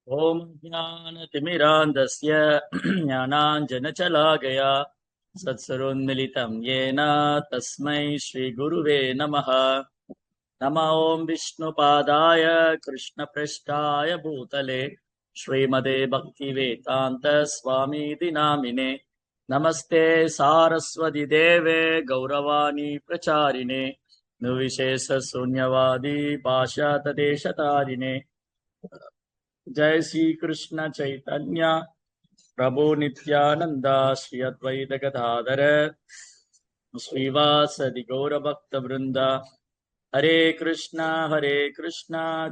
ॐ ज्ञानतिमिरान्धस्य ज्ञानाञ्जनशलाकया सत्सरोन्मिलितं येन तस्मै श्रीगुरुवे नमः। नमः ॐ विष्णुपादाय कृष्णपृष्ठाय भूतले श्रीमते भक्तिवेदान्त स्वामीति नामिने। नमस्ते सारस्वति देवे गौरवाणी प्रचारिणे निर्विशेष शून्यवादी पाशातदेशतारिणे। जय श्री कृष्ण चैतन्य प्रभु नित्यानंद श्री अद्वैत गदाधर श्रीवासदि गौर भक्त वृंद। हरे कृष्णा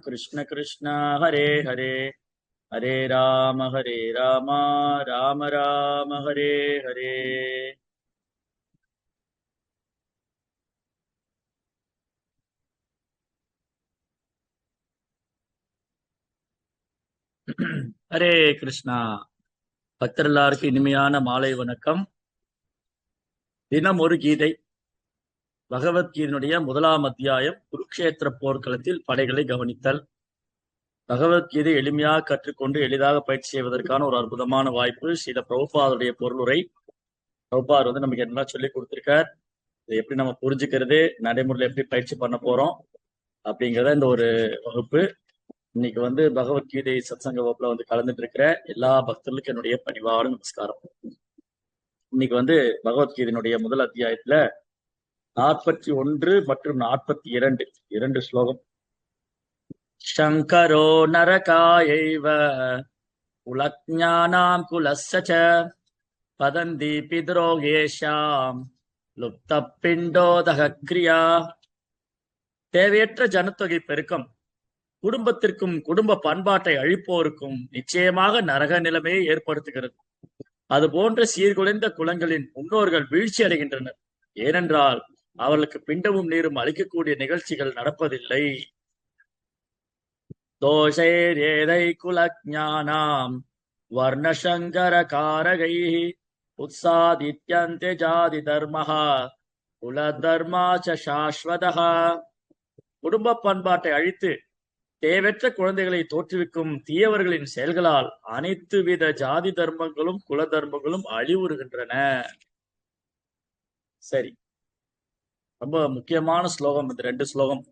कृष्ण कृष्ण हरे हरे, हरे राम राम राम हरे हरे। ஹரே கிருஷ்ணா. பக்தர் எல்லாருக்கும் இனிமையான மாலை வணக்கம். தினம் ஒரு கீதை. பகவத்கீதையினுடைய முதலாம் அத்தியாயம் குருக்ஷேத்திர போர்க்களத்தில் படைகளை கவனித்தல். பகவத்கீதை எளிமையாக கற்றுக்கொண்டு எளிதாக பயிற்சி செய்வதற்கான ஒரு அற்புதமான வாய்ப்பு. ஸ்ரீல பிரபுபாதுடைய பொருளுரை. பிரபுபாத் நமக்கு என்ன சொல்லி கொடுத்திருக்கார், இதை எப்படி நம்ம புரிஞ்சுக்கிறது, நடைமுறையில் எப்படி பயிற்சி பண்ண போறோம் அப்படிங்கிறத இந்த ஒரு வகுப்பு. இன்னைக்கு பகவத்கீதை சத்சங்க வகுப்புல கலந்துட்டு இருக்கிற எல்லா பக்தர்களுக்கும் என்னுடைய பணிவான நமஸ்காரம். இன்னைக்கு பகவத்கீதையினுடைய முதல் அத்தியாயத்துல 41 மற்றும் 42 இரண்டு ஸ்லோகம். சங்கரோ நரகாயைவ குலஜ்ஞானாம் குலஸ்ஸ பதந்தி பித்ரோகேஷாம் லுப்த பிண்டோதக கிரியா. தேவையற்ற ஜனத்தொகை பெருக்கம் குடும்பத்திற்கும் குடும்ப பண்பாட்டை அழிப்போருக்கும் நிச்சயமாக நரக நிலைமையை ஏற்படுத்துகிறது. அது போன்ற சீர்குலைந்த குலங்களின் முன்னோர்கள் வீழ்ச்சி அடைகின்றனர். ஏனென்றால் அவர்களுக்கு பிண்டமும் நீரும் அளிக்கக்கூடிய நிகழ்ச்சிகள் நடப்பதில்லை. தோஷேரேதை குலஜ்ஞானாம் வர்ணசங்கர காரகை உத்சாதித்யந்தே ஜாதி தர்மஹா குல தர்மாச்ச சாஸ்வதஹா. குடும்ப பண்பாட்டை அழித்து தேவையற்ற குழந்தைகளை தோற்றுவிக்கும் தீயவர்களின் செயல்களால் அனைத்து வித ஜாதி தர்மங்களும் குல தர்மங்களும் அழிவுறுகின்றன. சரி, ரொம்ப முக்கியமான ஸ்லோகம் இந்த ரெண்டு ஸ்லோகம்.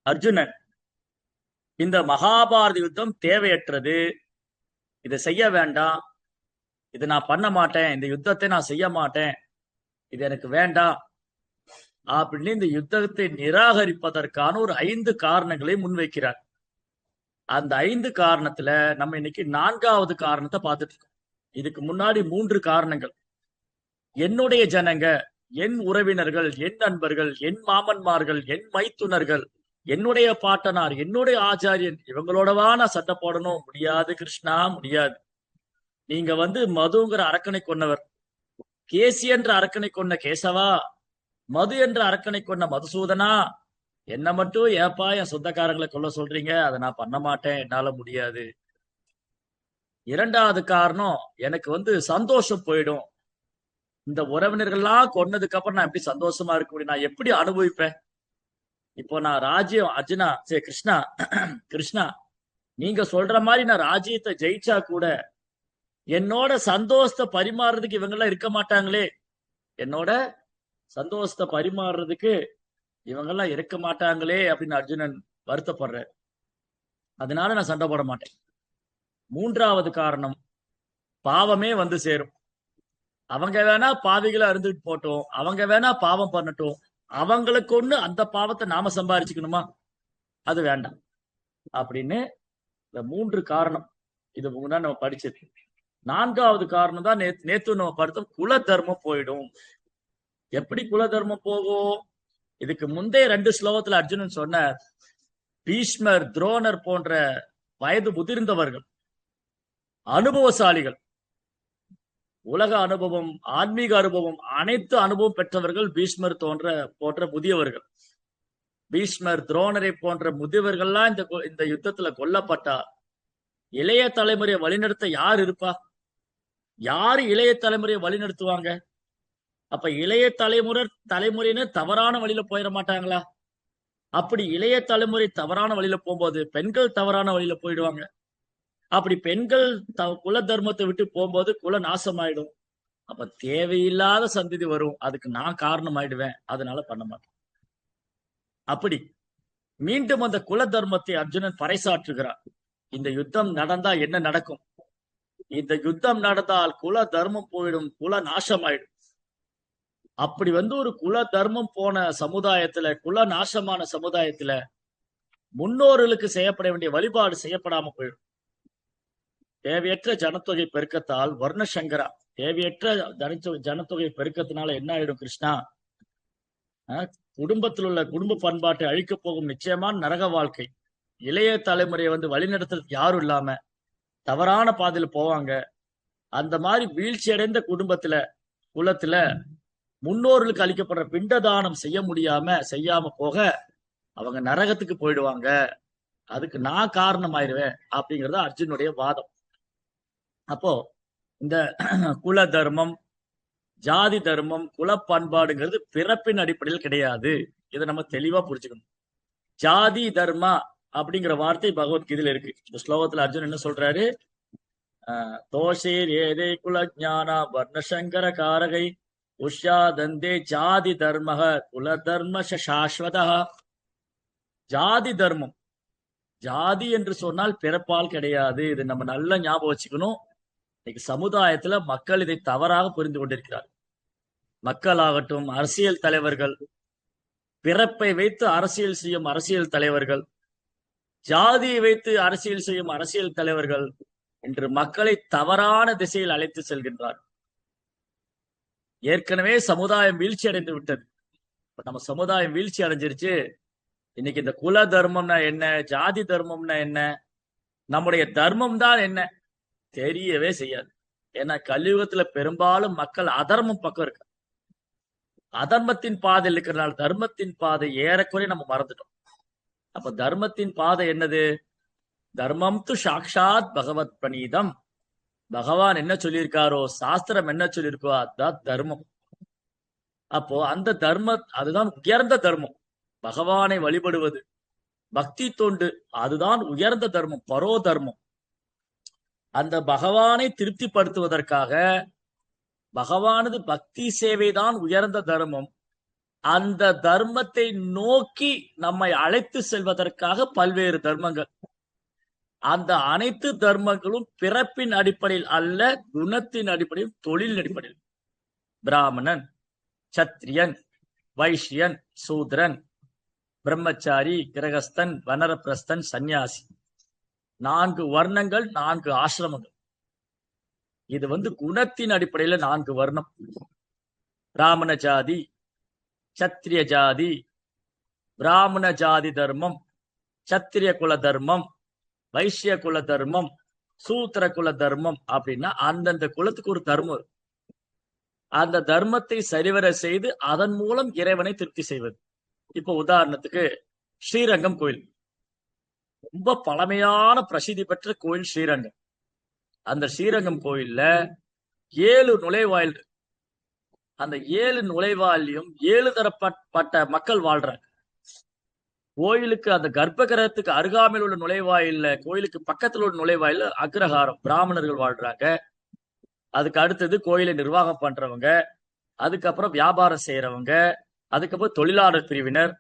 அர்ஜுனன், இந்த மகாபாரத யுத்தம் தேவையற்றது, இதை செய்ய வேண்டாம், இதை நான் பண்ண மாட்டேன், இந்த யுத்தத்தை நான் செய்ய மாட்டேன், இது எனக்கு வேண்டாம் அப்படின்னு இந்த யுத்தத்தை நிராகரிப்பதற்கான ஒரு 5 காரணங்களை முன்வைக்கிறார். அந்த 5 காரணத்துல நம்ம இன்னைக்கு 4வது காரணத்தை பார்த்துட்டு இருக்கோம். இதுக்கு முன்னாடி 3 காரணங்கள். என்னுடைய ஜனங்க, என் உறவினர்கள், என் நண்பர்கள், என் மாமன்மார்கள், என் மைத்துனர்கள், என்னுடைய பாட்டனார், என்னுடைய ஆச்சாரியன், இவங்களோடவா நான் சண்டை போடணும்? முடியாது கிருஷ்ணா, முடியாது. நீங்க மதுங்கிற அரக்கனை கொன்னவர், கேசி என்ற அரக்கனை கொன்ன கேசவா, மது என்ற அரக்கனை கொண்ட மதுசூதனா, என்ன மட்டும் ஏப்பா என் சொந்தக்காரங்களை கொல்ல சொல்றீங்க? அதை நான் பண்ண மாட்டேன், என்னால முடியாது. 2வது காரணம், எனக்கு சந்தோஷம் போயிடும். இந்த உறவினர்கள்லாம் கொன்னதுக்கு அப்புறம் நான் எப்படி சந்தோஷமா இருக்க முடியும்? நான் எப்படி அனுபவிப்பேன்? இப்போ நான் ராஜ்யம், அர்ஜுனா, சரி கிருஷ்ணா, கிருஷ்ணா நீங்க சொல்ற மாதிரி நான் ராஜ்யத்தை ஜெயிச்சா கூட என்னோட சந்தோஷத்தை பரிமாறுறதுக்கு இவங்கெல்லாம் இருக்க மாட்டாங்களே, என்னோட சந்தோஷத்தை பரிமாறுறதுக்கு இவங்கெல்லாம் இருக்க மாட்டாங்களே அப்படின்னு அர்ஜுனன் வருத்தப்படுற. அதனால நான் சண்டை போட மாட்டேன். 3வது காரணம், பாவமே சேரும். அவங்க வேணா பாவிகளா இருந்துட்டு போட்டோம், அவங்க வேணா பாவம் பண்ணட்டும், அவங்களுக்கு ஒண்ணு அந்த பாவத்தை நாம சம்பாரிச்சுக்கணுமா? அது வேண்டாம் அப்படின்னு இந்த 3 காரணம் இது முன்னாடி நம்ம படிச்சது. 4வது காரணம் தான் நேத்து நம்ம படித்தோம், குல தர்மம் போயிடும். எப்படி குல தர்மம் போகும்? இதுக்கு முந்தைய 2 ஸ்லோகத்துல அர்ஜுனன் சொன்ன பீஷ்மர், துரோணர் போன்ற வயது முதிர்ந்தவர்கள், அனுபவசாலிகள், உலக அனுபவம், ஆன்மீக அனுபவம், அனைத்து அனுபவம் பெற்றவர்கள் பீஷ்மர் போன்ற முதியவர்கள். பீஷ்மர், துரோணரை போன்ற முதியவர்கள்லாம் இந்த யுத்தத்துல கொல்லப்பட்டா இளைய தலைமுறையை வழிநடத்த யார் இருப்பா? யாரு இளைய தலைமுறையை வழிநடத்துவாங்க? அப்ப இளைய தலைமுறையினர் தவறான வழியில போயிட மாட்டாங்களா? அப்படி இளைய தலைமுறை தவறான வழியில போகும்போது பெண்கள் தவறான வழியில போயிடுவாங்க. அப்படி பெண்கள் குல தர்மத்தை விட்டு போகும்போது குல நாசமாயிடும். அப்ப தேவையில்லாத சந்ததி வரும். அதுக்கு நான் காரணம் ஆயிடுவேன். அதனால பண்ண மாட்டேன். அப்படி மீண்டும் அந்த குல தர்மத்தை அர்ஜுனன் பறைசாற்றுகிறார். இந்த யுத்தம் நடந்தா என்ன நடக்கும்? இந்த யுத்தம் நடந்தால் குல தர்மம் போயிடும், குல நாசமாயிடும். அப்படி ஒரு குல தர்மம் போன சமுதாயத்துல, குல நாசமான சமுதாயத்துல முன்னோர்களுக்கு செய்யப்பட வேண்டிய வழிபாடு செய்யப்படாம போயிடும். தேவையற்ற ஜனத்தொகை பெருக்கத்தால் வர்ணசங்கரா, தேவையற்ற ஜனத்தொகை பெருக்கத்தினால என்ன ஆயிடும் கிருஷ்ணா? குடும்பத்தில் உள்ள குடும்ப பண்பாட்டை அழிக்கப் போகும் நிச்சயமான நரக வாழ்க்கை. இளைய தலைமுறையை வழிநடத்துறதுக்கு யாரும் இல்லாம தவறான பாதையில போவாங்க. அந்த மாதிரி வீழ்ச்சி அடைந்த குடும்பத்துல குலத்துல முன்னோர்களுக்கு அளிக்கப்படுற பிண்டதானம் செய்யாம போக அவங்க நரகத்துக்கு போயிடுவாங்க. அதுக்கு நான் காரணம் ஆயிடுவேன் அப்படிங்கறது அர்ஜுனுடைய வாதம். அப்போ இந்த குல தர்மம், ஜாதி தர்மம், குல பண்பாடுங்கிறது பிறப்பின் அடிப்படையில் கிடையாது. இதை நம்ம தெளிவா புரிஞ்சுக்கணும். ஜாதி தர்மா அப்படிங்கிற வார்த்தை பகவத்கீதையில இருக்கு. இந்த ஸ்லோகத்துல அர்ஜுன் என்ன சொல்றாரு? தோஷேர் ஏதே குல ஞானா வர்ணசங்கர காரகை உஷ்யாதந்தே ஜாதி தர்மக குல தர்ம சாஸ்வதா. ஜாதி தர்மம், ஜாதி என்று சொன்னால் பிறப்பால் கிடையாது. இது நம்ம நல்லா ஞாபகம் வச்சுக்கணும். இன்னைக்கு சமுதாயத்துல மக்கள் இதை தவறாக புரிந்து கொண்டிருக்கிறார். மக்களாகட்டும், அரசியல் தலைவர்கள், பிறப்பை வைத்து அரசியல் செய்யும் அரசியல் தலைவர்கள், ஜாதியை வைத்து அரசியல் செய்யும் அரசியல் தலைவர்கள் இன்று மக்களை தவறான திசையில் அழைத்து செல்கின்றார். ஏற்கனவே சமுதாயம் வீழ்ச்சி அடைந்து விட்டது. நம்ம சமுதாயம் வீழ்ச்சி அடைஞ்சிருச்சு. இன்னைக்கு இந்த குல தர்மம்னா என்ன, ஜாதி தர்மம்னா என்ன, நம்முடைய தர்மம் தான் என்ன தெரியவே செய்யாது. ஏன்னா கலியுகத்துல பெரும்பாலும் மக்கள் அதர்மம் பக்கம் இருக்கு. அதர்மத்தின் பாதையில் இருக்கிறனால தர்மத்தின் பாதை ஏறக்குறைய நம்ம மறந்துட்டோம். அப்ப தர்மத்தின் பாதை என்னது? தர்மம் து சாக்ஷாத் பகவத் பணீதம். பகவான் என்ன சொல்லியிருக்காரோ, சாஸ்திரம் என்ன சொல்லியிருக்கோ அதுதான் தர்மம். அப்போ அந்த அதுதான் உயர்ந்த தர்மம். பகவானை வழிபடுவது, பக்தி தொண்டு, அதுதான் உயர்ந்த தர்மம், பரோ தர்மம். அந்த பகவானை திருப்திப்படுத்துவதற்காக பகவானது பக்தி சேவைதான் உயர்ந்த தர்மம். அந்த தர்மத்தை நோக்கி நம்மை அழைத்து செல்வதற்காக பல்வேறு தர்மங்கள். அந்த அனைத்து தர்மங்களும் பிறப்பின் அடிப்படையில் அல்ல, குணத்தின் அடிப்படையில், தொழில் அடிப்படையில். பிராமணன், சத்திரியன், வைஷ்யன், சூத்ரன், பிரம்மச்சாரி, கிரகஸ்தன், வனரப்பிரஸ்தன், சந்நியாசி. 4 வர்ணங்கள், 4 ஆசிரமங்கள். இது குணத்தின் அடிப்படையில 4 வர்ணம். பிராமண ஜாதி, சத்திரிய ஜாதி, பிராமண ஜாதி தர்மம், சத்திரிய குல தர்மம், வைஷ்ய குல தர்மம், சூத்திர குல தர்மம். அப்படின்னா அந்தந்த குலத்துக்கு ஒரு தர்மம். அந்த தர்மத்தை சரிவர செய்து அதன் மூலம் இறைவனை திருப்தி செய்வது. இப்ப உதாரணத்துக்கு ஸ்ரீரங்கம் கோயில், ரொம்ப பழமையான பிரசித்தி பெற்ற கோயில் ஸ்ரீரங்கம். அந்த ஸ்ரீரங்கம் கோயில்ல 7 நுழைவாயில். அந்த 7 நுழைவாயிலையும் 7 தரப்பட்ட மக்கள் வாழ்றாங்க. கோயிலுக்கு அந்த கர்ப்ப கிரகத்துக்கு அருகாமையில் உள்ள நுழைவாயில்ல, கோயிலுக்கு பக்கத்தில் உள்ள நுழைவாயில அக்ரஹாரம் பிராமணர்கள் வாழ்றாங்க. அதுக்கு அடுத்தது கோயிலை நிர்வாகம் பண்றவங்க, அதுக்கப்புறம் வியாபாரம் செய்யறவங்க, அதுக்கப்புறம் தொழிலாளர் பிரிவினர்.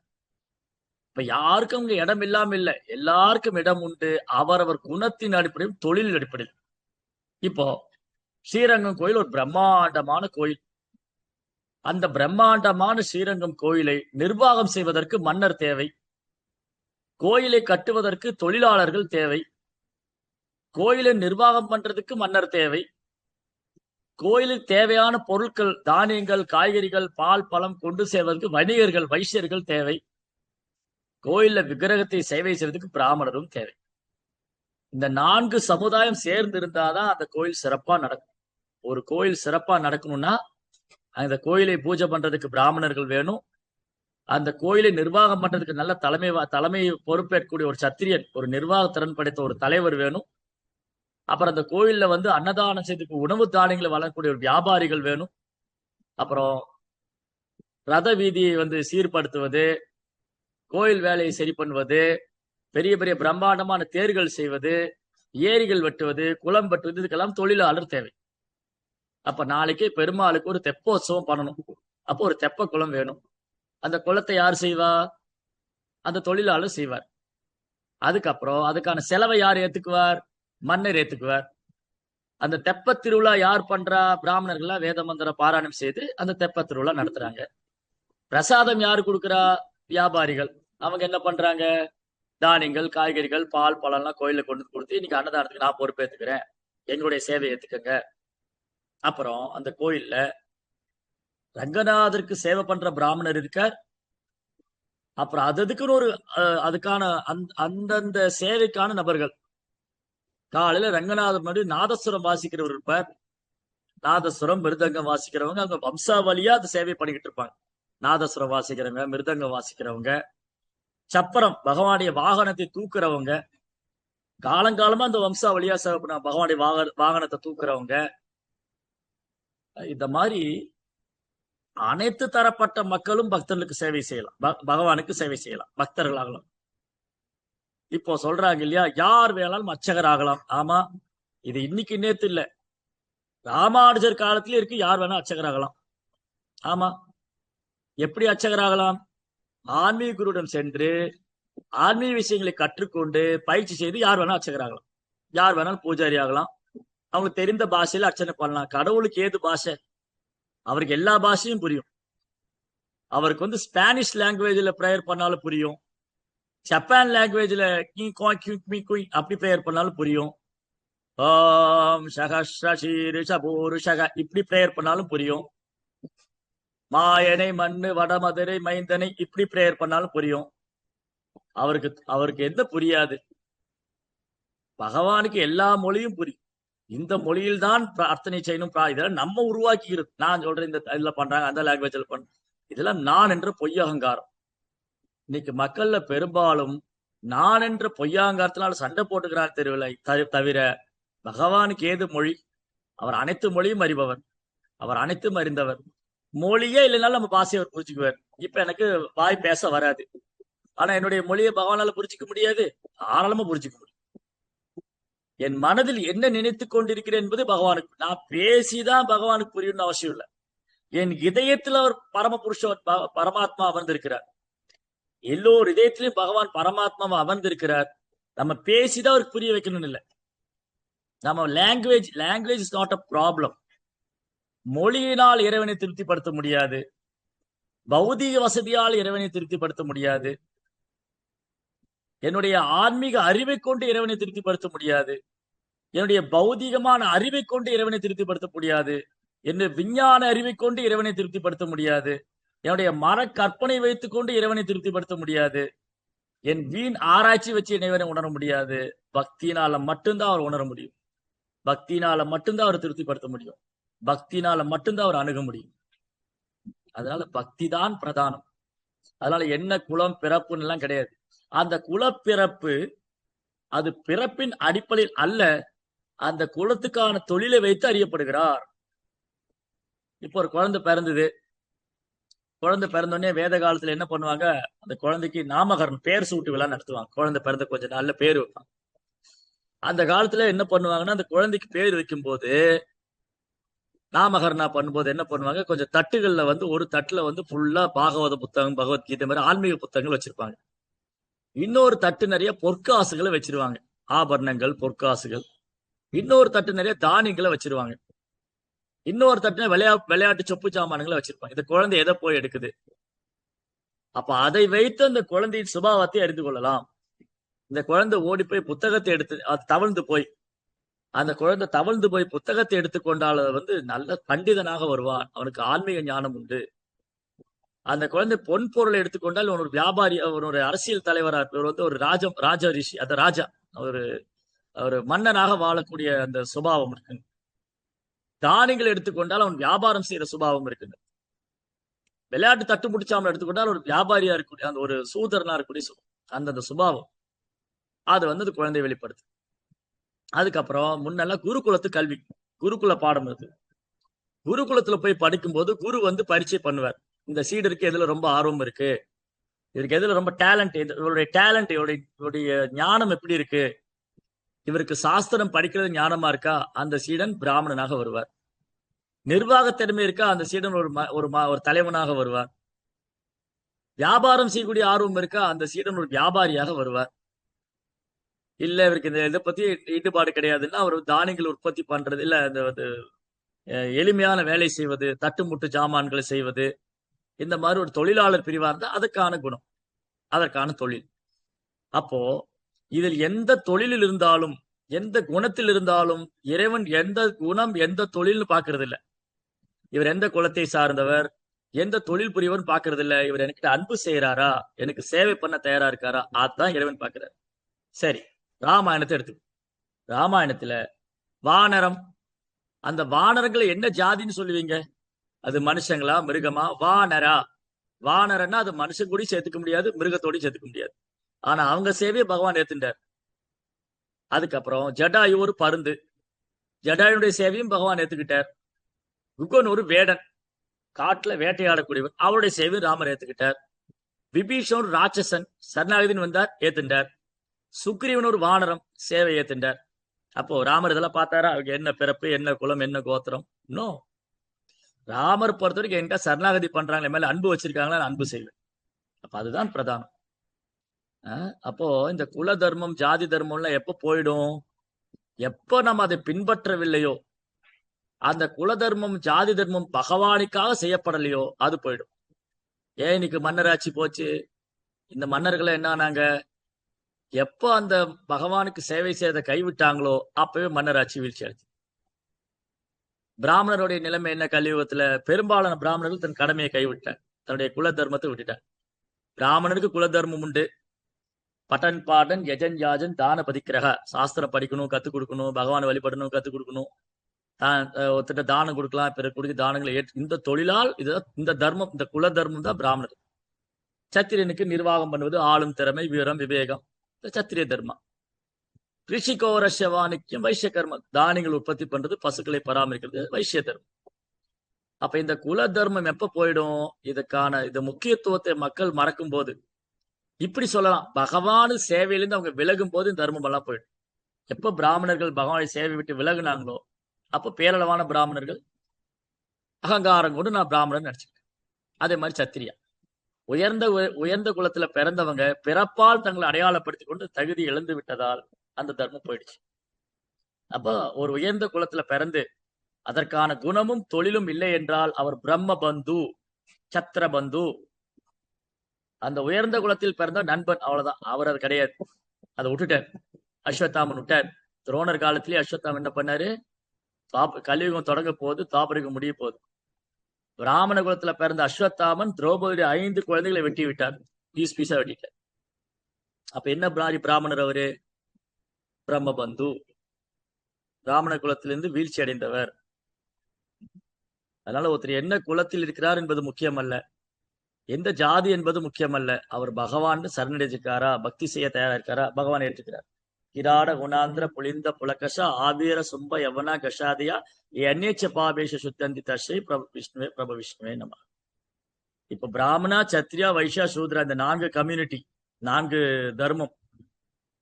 இப்ப யாருக்கும் இங்க இடம் இல்லாம இல்ல, எல்லாருக்கும் இடம் உண்டு. அவரவர் குணத்தின் அடிப்படையில், தொழில் அடிப்படையில். இப்போ ஸ்ரீரங்கம் கோயில் ஒரு பிரம்மாண்டமான கோயில். அந்த பிரம்மாண்டமான ஸ்ரீரங்கம் கோயிலை நிர்வாகம் செய்வதற்கு மன்னர் தேவை. கோயிலை கட்டுவதற்கு தொழிலாளர்கள் தேவை. கோயிலை நிர்வாகம் பண்றதுக்கு மன்னர் தேவை. கோயிலுக்கு தேவையான பொருட்கள், தானியங்கள், காய்கறிகள், பால், பழம் கொண்டு சேர்வதற்கு வணிகர்கள், வைசியர்கள் தேவை. கோயில்ல விக்கிரகத்தை சேவை செய்வதற்கு பிராமணரும் தேவை. இந்த 4 சமுதாயம் சேர்ந்து இருந்தாதான் அந்த கோயில் சிறப்பா நடக்கும். ஒரு கோயில் சிறப்பா நடக்கணும்னா அந்த கோயிலை பூஜை பண்றதுக்கு பிராமணர்கள் வேணும். அந்த கோயிலை நிர்வாகம் பண்றதுக்கு நல்ல தலைமை பொறுப்பேற்கக்கூடிய ஒரு சத்திரியன், ஒரு நிர்வாக திறன் படைத்த ஒரு தலைவர் வேணும். அப்புறம் அந்த கோயில்ல அன்னதானம் செய்து உணவு தானியங்களை வழங்கக்கூடிய ஒரு வியாபாரிகள் வேணும். அப்புறம் ரத வீதியை சீர்படுத்துவது, கோயில் வேலையை சரி பண்ணுவது, பெரிய பெரிய பிரம்மாண்டமான தேர்கள் செய்வது, ஏரிகள் வெட்டுவது, குளம் வெட்டுவது, இதுக்கெல்லாம் தொழிலாளர் தேவை. அப்ப நாளைக்கே பெருமாளுக்கு ஒரு தெப்போற்சவம் பண்ணணும். அப்போ ஒரு தெப்ப குளம் வேணும். அந்த குளத்தை யார் செய்வா? அந்த தொழிலாளர் செய்வார். அதுக்கப்புறம் அதுக்கான செலவை யார் ஏத்துக்குவார்? மன்னர் ஏத்துக்குவார். அந்த தெப்ப திருவிழா யார் பண்றா? பிராமணர்களா வேத மந்திர பாராயணம் செய்து அந்த தெப்ப திருவிழா நடத்துறாங்க. பிரசாதம் யாரு கொடுக்குறா? வியாபாரிகள். அவங்க என்ன பண்றாங்க? தானியங்கள், காய்கறிகள், பால், பழம்லாம் கோயில கொண்டு கொடுத்து இன்னைக்கு அன்னதானத்துக்கு நான் பொறுப்பேத்துக்கிறேன், எங்களுடைய சேவை ஏத்துக்கங்க. அப்புறம் அந்த கோயில்ல ரங்கநாதருக்கு சேவை பண்ற பிராமணர் இருக்கார். அப்புறம் அதுக்குன்னு ஒரு அதுக்கான அந்தந்த சேவைக்கான நபர்கள். காலையில ரங்கநாதர் முன்னாடி நாதஸ்வரம் வாசிக்கிறவர் இருப்பார். நாதஸ்வரம் மிருதங்கம் வாசிக்கிறவங்க அவங்க வம்சாவளியா அந்த சேவை பண்ணிக்கிட்டு இருப்பாங்க. நாதஸ்வரம் வாசிக்கிறவங்க, மிருதங்கம் வாசிக்கிறவங்க, சப்பரம் பகவானுடைய வாகனத்தை தூக்குறவங்க, காலங்காலமா அந்த வம்சாவளியா சேவை பண்ண பகவானுடைய வாகனத்தை தூக்குறவங்க. இந்த மாதிரி அனைத்து தரப்பட்ட மக்களும் பக்தர்களுக்கு சேவை செய்யலாம், பகவானுக்கு சேவை செய்யலாம், பக்தர்கள் ஆகலாம். இப்போ சொல்றாங்க இல்லையா, யார் வேணாலும் அர்ச்சகர் ஆகலாம். ஆமா, இது இன்னைக்கு நேத்து இல்ல, ராமானுஜர் காலத்திலே இருக்கு. யார் வேணா அர்ச்சகர் ஆகலாம். ஆமா, எப்படி அர்ச்சகர் ஆகலாம்? ஆன்மீக குருடன் சென்று ஆன்மீக விஷயங்களை கற்றுக்கொண்டு பயிற்சி செய்து யார் வேணா அர்ச்சகர் ஆகலாம். யார் வேணாலும் பூஜாரி ஆகலாம். அவங்களுக்கு தெரிந்த பாஷையில அர்ச்சனை பண்ணலாம். கடவுளுக்கு ஏது பாஷை? அவருக்கு எல்லா பாஷையும் புரியும். அவருக்கு வந்து ஸ்பானிஷ் லாங்குவேஜ்ல ப்ரேயர் பண்ணாலும் புரியும், ஜப்பான் லாங்குவேஜ்ல அப்படி ப்ரேயர் பண்ணாலும் புரியும், ஓம் இப்படி ப்ரேயர் பண்ணாலும் புரியும், மாயனை மண்ணு வடமதுரை மைந்தனை இப்படி ப்ரேயர் பண்ணாலும் புரியும். அவருக்கு எந்த புரியாது? பகவானுக்கு எல்லா மொழியும் புரியும். இந்த மொழியில் தான் பிரார்த்தனை செய்யணும். இதெல்லாம் நம்ம உருவாக்கிக்கிறது. நான் சொல்றேன் இந்த இதுல பண்றாங்க, அந்த லாங்குவேஜ்ல பண்ற, இதெல்லாம் நான் என்ற பொய்யகங்காரம். இன்னைக்கு மக்கள்ல பெரும்பாலும் நான் என்ற பொய்யாங்காரத்தினால சண்டை போட்டுக்கிறார் தெருவில். தவிர பகவானுக்கு ஏது மொழி? அவர் அனைத்து மொழியும் அறிபவர், அவர் அனைத்தும் அறிந்தவர். மொழியே இல்லைனாலும் நம்ம பாஷையை அவர் புரிச்சுக்குவார். இப்ப எனக்கு வாய் பேச வராது, ஆனா என்னுடைய மொழியை பகவானால புரிஞ்சிக்க முடியாது, ஆனாலுமா புரிஞ்சுக்க முடியும். என் மனதில் என்ன நினைத்து கொண்டிருக்கிறேன் என்பது பகவானுக்கு, நான் பேசிதான் பகவானுக்கு புரியும்னு அவசியம் இல்லை. என் இதயத்தில் அவர் பரமபுருஷன் பரமாத்மா அமர்ந்திருக்கிறார். எல்லோர் இதயத்திலையும் பகவான் பரமாத்மாவை அமர்ந்திருக்கிறார். நம்ம பேசிதான் அவருக்கு புரிய வைக்கணும்னு இல்லை. நம்ம language is not a problem. மொழியினால் இறைவனை திருப்திப்படுத்த முடியாது, பௌதிக வசதியால் இறைவனை திருப்திப்படுத்த முடியாது, என்னுடைய ஆன்மீக அறிவை கொண்டு இறைவனை திருப்திப்படுத்த முடியாது, என்னுடைய பௌதிகமான அறிவை கொண்டு இறைவனை திருப்திப்படுத்த முடியாது, என்னுடைய விஞ்ஞான அறிவை கொண்டு இறைவனை திருப்திப்படுத்த முடியாது, என்னுடைய மர கற்பனை வைத்துக் கொண்டு இறைவனை திருப்திப்படுத்த முடியாது, என் வீண் ஆராய்ச்சி வச்சு இறைவனை உணர முடியாது. பக்தினால மட்டும்தான் அவர் உணர முடியும். பக்தினால மட்டும்தான் அவர் திருப்திப்படுத்த முடியும். பக்தினால மட்டும்தான் அவர் அணுக முடியும். அதனால பக்தி தான் பிரதானம். அதனால என்ன குலம் பிறப்புன்னு எல்லாம் கிடையாது. அந்த குலப்பிறப்பு அது பிறப்பின் அடிப்படையில் அல்ல, அந்த குலத்துக்கான தொழிலை வைத்து அறியப்படுகிறார். இப்போ ஒரு குழந்தை பிறந்தது. குழந்தை பிறந்தோடனே வேத காலத்துல என்ன பண்ணுவாங்க, அந்த குழந்தைக்கு நாமகரணம், பேர் சூட்டு விழா நடத்துவாங்க. குழந்தை பிறந்த கொஞ்ச நாள்ல பேர் வைப்பாங்க. அந்த காலத்துல என்ன பண்ணுவாங்கன்னா, அந்த குழந்தைக்கு பேர் வைக்கும் போது நாமகரணா பண்ணும்போது என்ன பண்ணுவாங்க, கொஞ்சம் தட்டுகள்ல வந்து ஒரு தட்டுல வந்து ஃபுல்லா பாகவத புத்தகம், பகவத்கீதை மாதிரி ஆன்மீக புத்தகங்கள் வச்சிருப்பாங்க. இன்னொரு தட்டு நிறைய பொற்காசுகளை வச்சிருவாங்க, ஆபரணங்கள் பொற்காசுகள். இன்னொரு தட்டு நிறைய தானியங்களை வச்சிருவாங்க. இன்னொரு தட்டு விளையாட்டு சொப்பு சாமான்களை வச்சிருப்பாங்க. இந்த குழந்தை எதை போய் எடுக்குது? அப்ப அதை வைத்து அந்த குழந்தையின் சுபாவத்தை அறிந்து கொள்ளலாம். இந்த குழந்தை ஓடி போய் புத்தகத்தை எடுத்து, அது தவழ்ந்து போய், அந்த குழந்தை தவழ்ந்து போய் புத்தகத்தை எடுத்துக்கொண்டால் வந்து நல்ல பண்டிதனாக வருவான், அவனுக்கு ஆன்மீக ஞானம் உண்டு. அந்த குழந்தை பொன் பொருளை எடுத்துக்கொண்டால் ஒரு வியாபாரி, ஒரு அரசியல் தலைவராக இருப்பவர், வந்து ஒரு ராஜ ரிஷி, அந்த ராஜா, ஒரு மன்னனாக வாழக்கூடிய அந்த சுபாவம் இருக்கு. தானியங்கள் எடுத்துக்கொண்டால் அவன் வியாபாரம் செய்யற சுபாவம் இருக்குது. விளையாட்டு தட்டு முடிச்சாமல் எடுத்துக்கொண்டால் ஒரு வியாபாரியா இருக்கக்கூடிய, அந்த ஒரு சூதரனா இருக்கக்கூடிய அந்த சுபாவம் அது வந்து அந்த குழந்தை வெளிப்படுத்து. அதுக்கப்புறம் முன்னெல்லாம் குருகுலத்து கல்வி, குருகுல பாடம் இருக்கு. குருகுலத்துல போய் படிக்கும் போது குரு வந்து பரீட்சை பண்ணுவார், இந்த சீடருக்கு எதுல ரொம்ப ஆர்வம் இருக்கு, இவருக்கு எதுல ரொம்ப டேலண்ட், இவருடைய டேலண்ட், இவருடைய ஞானம் எப்படி இருக்கு, இவருக்கு சாஸ்திரம் படிக்கிறது ஞானமா இருக்கா, அந்த சீடன் பிராமணனாக வருவார். நிர்வாக திறமை இருக்கா, அந்த சீடன் ஒரு தலைவனாக வருவார். வியாபாரம் செய்யக்கூடிய ஆர்வம் இருக்கா, அந்த சீடன் ஒரு வியாபாரியாக வருவார். இல்ல இவருக்கு இந்த இதை பத்தி ஈடுபாடு கிடையாதுன்னா அவர் தானியங்கள் உற்பத்தி பண்றது, இல்ல இந்த எளிமையான வேலை செய்வது, தட்டுமுட்டு ஜாமான்களை செய்வது, இந்த மாதிரி ஒரு தொழிலாளர் பிரிவா இருந்தா அதுக்கான குணம், அதற்கான தொழில். அப்போ இதில் எந்த தொழிலில் இருந்தாலும், எந்த குணத்தில் இருந்தாலும் இறைவன் எந்த குணம் எந்த தொழில்னு பாக்குறது இல்ல. இவர் எந்த குலத்தை சார்ந்தவர், எந்த தொழில் புரியவன் பாக்குறது இல்ல. இவர் எனக்கு அன்பு செய்யறாரா, எனக்கு சேவை பண்ண தயாரா இருக்காரா, அதான் இறைவன் பாக்குறாரு. சரி, ராமாயணத்தை எடுத்து, ராமாயணத்துல வானரம், அந்த வானரங்களை என்ன ஜாதின்னு சொல்லுவீங்க? அது மனுஷங்களா மிருகமா? வானரா, வானரன்னா அது மனுஷன் கூட சேர்த்துக்க முடியாது, மிருகத்தோடய சேர்த்துக்க முடியாது. ஆனா அவங்க சேவையை பகவான் ஏத்துட்டார். அதுக்கப்புறம் ஜடாயு ஒரு பருந்து, ஜடாயுடைய சேவையும் பகவான் ஏத்துக்கிட்டார். குகன் ஒரு வேடன், காட்டுல வேட்டையாடக்கூடியவர், அவருடைய சேவையும் ராமர் ஏத்துக்கிட்டார். விபீஷன் ஒரு ராட்சசன், சரணாகதின்னு வந்தார், ஏத்துட்டார். சுக்ரீவன் ஒரு வானரம், சேவை ஏத்துட்டார். அப்போ ராமர் இதெல்லாம் பார்த்தாரா? அவங்க என்ன பிறப்பு, என்ன குலம், என்ன கோத்திரம்? இன்னும் ராமர் பொறுத்த வரைக்கும் என்கிட்ட சரணாகதி பண்றாங்க, மேல அன்பு வச்சிருக்காங்களா, அன்பு செய்வேன். அப்ப அதுதான் பிரதானம். அப்போ இந்த குல தர்மம் ஜாதி தர்மம்லாம் எப்ப போயிடும்? எப்ப நம்ம அதை பின்பற்றவில்லையோ, அந்த குல தர்மம் ஜாதி தர்மம் பகவானுக்காக செய்யப்படலையோ, அது போயிடும். ஏன் இன்னைக்கு மன்னராட்சி போச்சு? இந்த மன்னர்களை என்ன, எப்போ அந்த பகவானுக்கு சேவை செய்யறதை கைவிட்டாங்களோ அப்பவே மன்னராட்சி வீழ்ச்சி அடைச்சு. பிராமணருடைய நிலைமை என்ன? கலியுகத்துல பெரும்பாலான பிராமணர்கள் தன் கடமையை கைவிட்டார், தன்னுடைய குல தர்மத்தை விட்டுட்டார். பிராமணருக்கு குல தர்மம் உண்டு. பட்டன் பாடன் யஜன் யாஜன் தான பதிக்கிரக, சாஸ்திரம் படிக்கணும், கத்துக் கொடுக்கணும், பகவானை வழிபடணும், கத்துக் கொடுக்கணும், ஒருத்தட்ட தானம் கொடுக்கலாம், பிறகு கொடுக்க தானங்களை ஏற்று, இந்த தொழிலால் இந்த தர்மம், இந்த குல தர்மம் தான் பிராமணர். சத்திரியனுக்கு நிர்வாகம் பண்ணுவது, ஆளும் திறமை, வீரம், விவேகம், சத்திரிய தர்மம். ரிஷிகோரஷவானிக்கும் வைசிய கர்மம், தானியங்கள் உற்பத்தி பண்றது, பசுக்களை பராமரிக்கிறது, வைசிய தர்மம். அப்ப இந்த குல தர்மம் எப்ப போயிடும்? இதுக்கான இந்த முக்கியத்துவத்தை மக்கள் மறக்கும் போது, இப்படி சொல்லலாம், பகவானு சேவையிலிருந்து அவங்க விலகும் போது இந்த தர்மம் எல்லாம் போயிடும். எப்ப பிராமணர்கள் பகவானை சேவை விட்டு விலகுனாங்களோ அப்ப பேரளவான பிராமணர்கள் அகங்காரம் கொண்டு நான் பிராமணன் நினைச்சுக்கிட்டேன். அதே மாதிரி சத்திரியா, உயர்ந்த குலத்துல பிறந்தவங்க பிறப்பால் தங்களை அடையாளப்படுத்திக் கொண்டு தகுதி இழந்து விட்டதால் அந்த தர்மம் போயிடுச்சு. அப்போ ஒரு உயர்ந்த குலத்துல பிறந்து அதற்கான குணமும் தொழிலும் இல்லை என்றால் அவர் பிரம்ம பந்து, சத்திர பந்து. அந்த உயர்ந்த குலத்தில் பிறந்த நண்பன், அவ்வளவுதான். அவர் அது கிடையாது, அதை விட்டுட்டார். அஸ்வத்தாமன் விட்டார். துரோணர் காலத்திலேயே அஸ்வத்தாமன் என்ன பண்ணாரு? கலியுகம் தொடங்க போகுது, தாபரிகம் முடிய போகுது. பிராமண குலத்துல பிறந்த அஸ்வத்தாமன் திரௌபதியுடைய 5 குழந்தைகளை வெட்டி விட்டார், பீஸ் பீஸா வெட்டிட்டார். அப்ப என்ன பிராமணர் அவரு? பிரம்மபந்து, பிராமண குலத்திலிருந்து வீழ்ச்சி அடைந்தவர். அதனால ஒருத்தர் என்ன குலத்தில் இருக்கிறார் என்பது முக்கியம் அல்ல, எந்த ஜாதி என்பது முக்கியம் அல்ல. அவர் பகவான் சரணடைஞ்சிருக்காரா, பக்தி செய்ய தயாரா இருக்காரா, பகவான் ஏற்றுக்கிறார். கிராட குணாந்திர புலிந்த புலகஷ ஆவீர சும்ப யவனா கஷாதியா அந்நேச்ச பாபேஷ சுத்தந்தி தர்ஷை பிரப விஷ்ணுவே நம. இப்ப பிராமணா, சத்ரியா, வைஷ்யா, சூத்ரா, இந்த 4 கம்யூனிட்டி, 4 தர்மம்,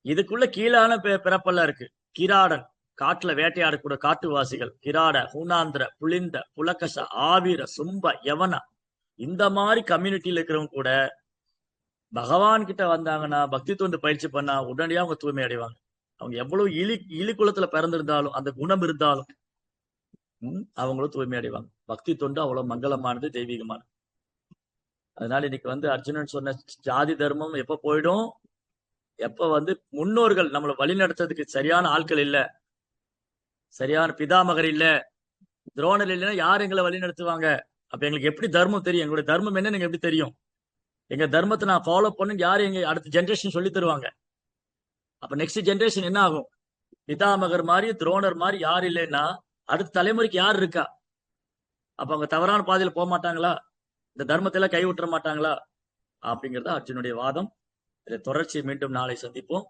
இதுக்குள்ள கீழான பிறப்பெல்லாம் இருக்கு. கிராடன், காட்டுல வேட்டையாடக்கூடிய காட்டுவாசிகள், கிராட, ஹூனாந்திர, புலிந்த, புலகஷ, ஆவீர, சும்ப, யவனா, இந்த மாதிரி கம்யூனிட்டியில இருக்கிறவங்க கூட பகவான் கிட்ட வந்தாங்கன்னா, பக்தி தொண்டு பயிற்சி பண்ணா உடனடியாக அவங்க தூய்மை அடைவாங்க. அவங்க எவ்வளவு இழி குலத்துல பிறந்திருந்தாலும், அந்த குணம் இருந்தாலும் அவங்களும் தூய்மை அடைவாங்க. பக்தி தொண்டு அவ்வளவு மங்களமானது, தெய்வீகமானது. அதனால இன்னைக்கு அர்ஜுனன் சொன்ன ஜாதி தர்மம் எப்ப போயிடும்? எப்ப முன்னோர்கள் நம்மளை வழி நடத்துறதுக்கு சரியான ஆட்கள் இல்ல, சரியான பிதாமகர் இல்ல, துரோணர் இல்லைன்னா யார் எங்களை வழி நடத்துவாங்க? அப்ப எங்களுக்கு எப்படி தர்மம் தெரியும்? எங்களுடைய தர்மம் என்ன நீங்க எப்படி தெரியும்? எங்க தர்மத்தை நான் ஃபாலோ பண்ணு யாரு எங்க அடுத்த ஜென்ரேஷன் சொல்லி தருவாங்க? அப்ப நெக்ஸ்ட் ஜென்ரேஷன் என்ன ஆகும்? பிதாமகர் மாதிரி, துரோணர் மாதிரி யார் இல்லைன்னா அடுத்த தலைமுறைக்கு யார் இருக்கா? அப்ப அவங்க தவறான பாதையில போக மாட்டாங்களா? இந்த தர்மத்தை எல்லாம் கைவிட்டுற மாட்டாங்களா? அப்படிங்கிறத அர்ஜுனுடைய வாதம். இதை தொடர்ச்சி மீண்டும் நாளை சந்திப்போம்.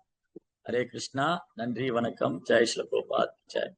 ஹரே கிருஷ்ணா. நன்றி, வணக்கம். ஜெய் ஸ்ரீ பிரபுபாத். ஜெய்.